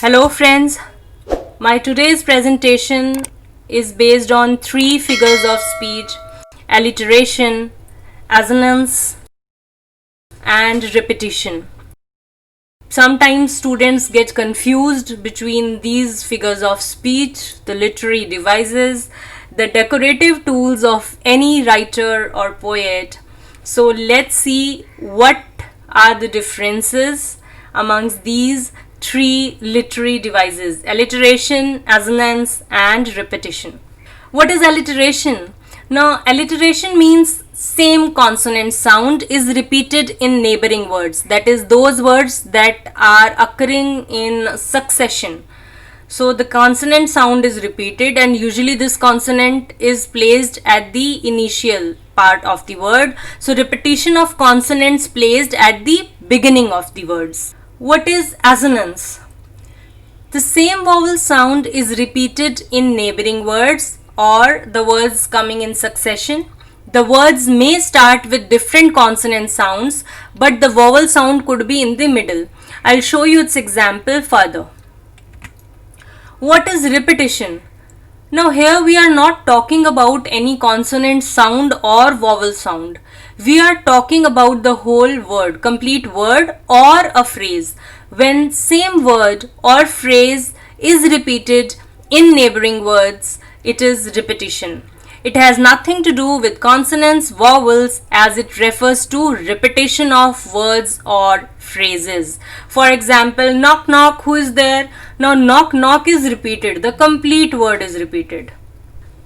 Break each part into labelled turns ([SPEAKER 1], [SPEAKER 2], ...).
[SPEAKER 1] Hello friends, my today's presentation is based on three figures of speech: alliteration, assonance and repetition. Sometimes students get confused between these figures of speech, the literary devices, the decorative tools of any writer or poet. So let's see what are the differences amongst these three literary devices: alliteration, assonance and repetition. What is alliteration? Now, alliteration means same consonant sound is repeated in neighboring words, that is those words that are occurring in succession. So the consonant sound is repeated, and usually this consonant is placed at the initial part of the word. So repetition of consonants placed at the beginning of the words. What is assonance? The same vowel sound is repeated in neighboring words or the words coming in succession. The words may start with different consonant sounds, but the vowel sound could be in the middle. I'll show you its example further. What is repetition? Now here we are not talking about any consonant sound or vowel sound. We are talking about the whole word, complete word or a phrase. When same word or phrase is repeated in neighboring words, it is repetition. It has nothing to do with consonants, vowels, as it refers to repetition of words or phrases. For example, knock knock, who is there? Now knock knock is repeated, the complete word is repeated.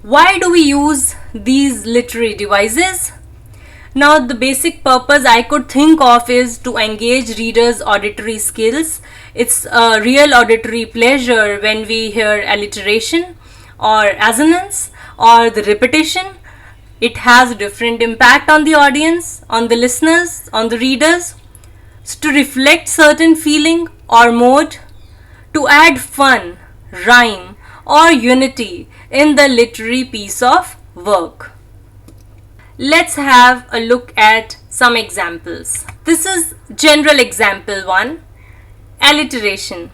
[SPEAKER 1] Why do we use these literary devices? Now the basic purpose I could think of is to engage readers' auditory skills. It's a real auditory pleasure when we hear alliteration or assonance or the repetition. It has a different impact on the audience, on the listeners, on the readers. So to reflect certain feeling or mood, to add fun, rhyme or unity in the literary piece of work. Let's have a look at some examples. This is general example 1. Alliteration.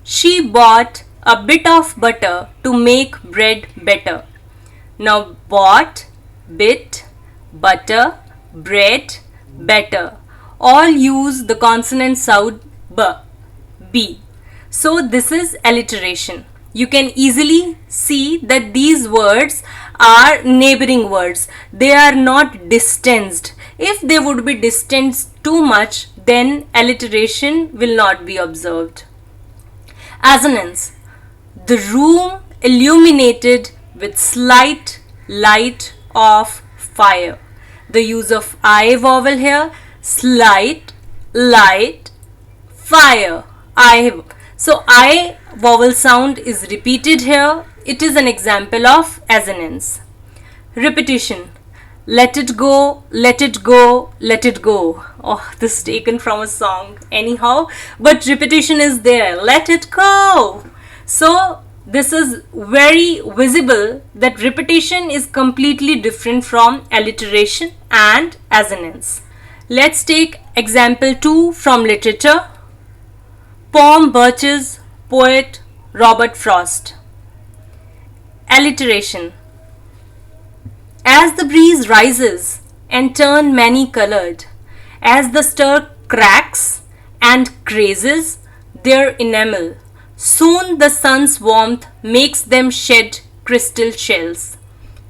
[SPEAKER 1] She bought a bit of butter to make bread better. Now bought, bit, butter, bread, better all use the consonant sound b. So this is alliteration. You can easily see that these words are neighboring words. They are not distanced. If they would be distanced too much, then alliteration will not be observed. Assonance. The room illuminated with slight light of fire. The use of I vowel here, slight, light, fire. So I vowel sound is repeated here. It is an example of assonance. Repetition. Let it go, let it go, let it go. Oh, this is taken from a song anyhow, but repetition is there. Let it go. So this is very visible that repetition is completely different from alliteration and assonance. Let's take example 2 from literature. Poem Birches, poet Robert Frost. Alliteration. As the breeze rises and turn many-colored, as the stir cracks and crazes their enamel, soon the sun's warmth makes them shed crystal shells.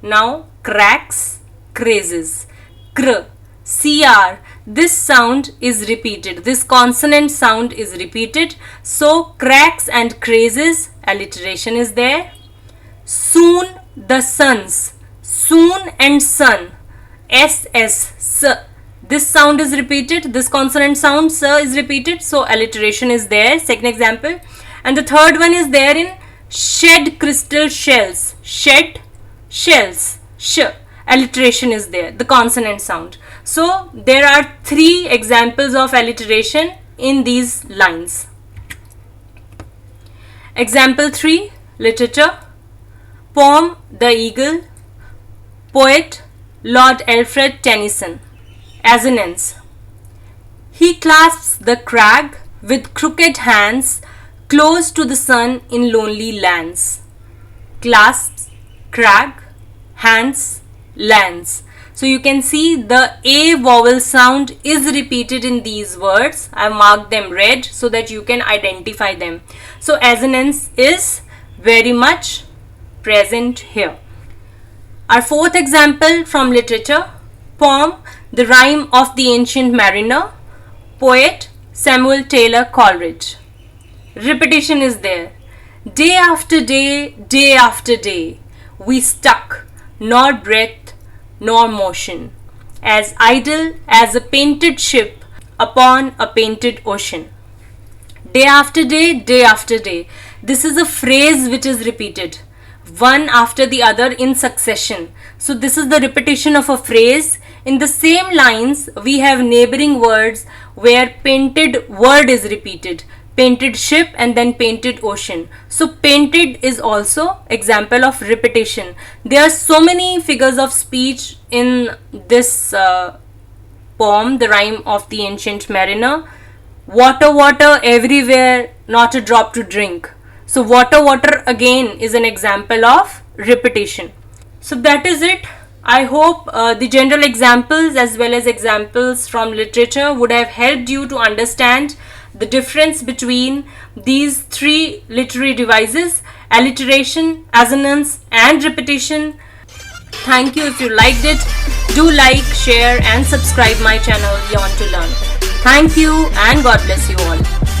[SPEAKER 1] Now cracks, crazes, cr, cr, this sound is repeated. This consonant sound is repeated. So cracks and crazes, alliteration is there. Soon the suns, soon and sun, s, this sound is repeated. This consonant sound is repeated. So alliteration is there. Second example. And the third one is there in shed crystal shells. Shed, shells, sh. Alliteration is there, the consonant sound. So there are 3 examples of alliteration in these lines. Example 3, literature. Poem The Eagle, poet Lord Alfred Tennyson. Assonance. He clasps the crag with crooked hands, close to the sun in lonely lands. Clasps, crag, hands, lands. So you can see the A vowel sound is repeated in these words. I marked them red so that you can identify them. So assonance is very much present here. Our fourth example from literature, poem The Rime of the Ancient Mariner, poet Samuel Taylor Coleridge. Repetition is there. Day after day, we stuck, nor breath nor motion, as idle as a painted ship upon a painted ocean. Day after day. This is a phrase which is repeated, one after the other in succession. So this is the repetition of a phrase. In the same lines, we have neighboring words where painted word is repeated. Painted ship and then painted ocean. So painted is also example of repetition. There are so many figures of speech in this poem, The Rime of the Ancient Mariner. Water, water everywhere, not a drop to drink. So water, water again is an example of repetition. So that is it. I hope the general examples as well as examples from literature would have helped you to understand the difference between these three literary devices: alliteration, assonance and repetition. Thank you. If you liked it, do like, share and subscribe my channel Yawn to Learn. Thank you and God bless you all.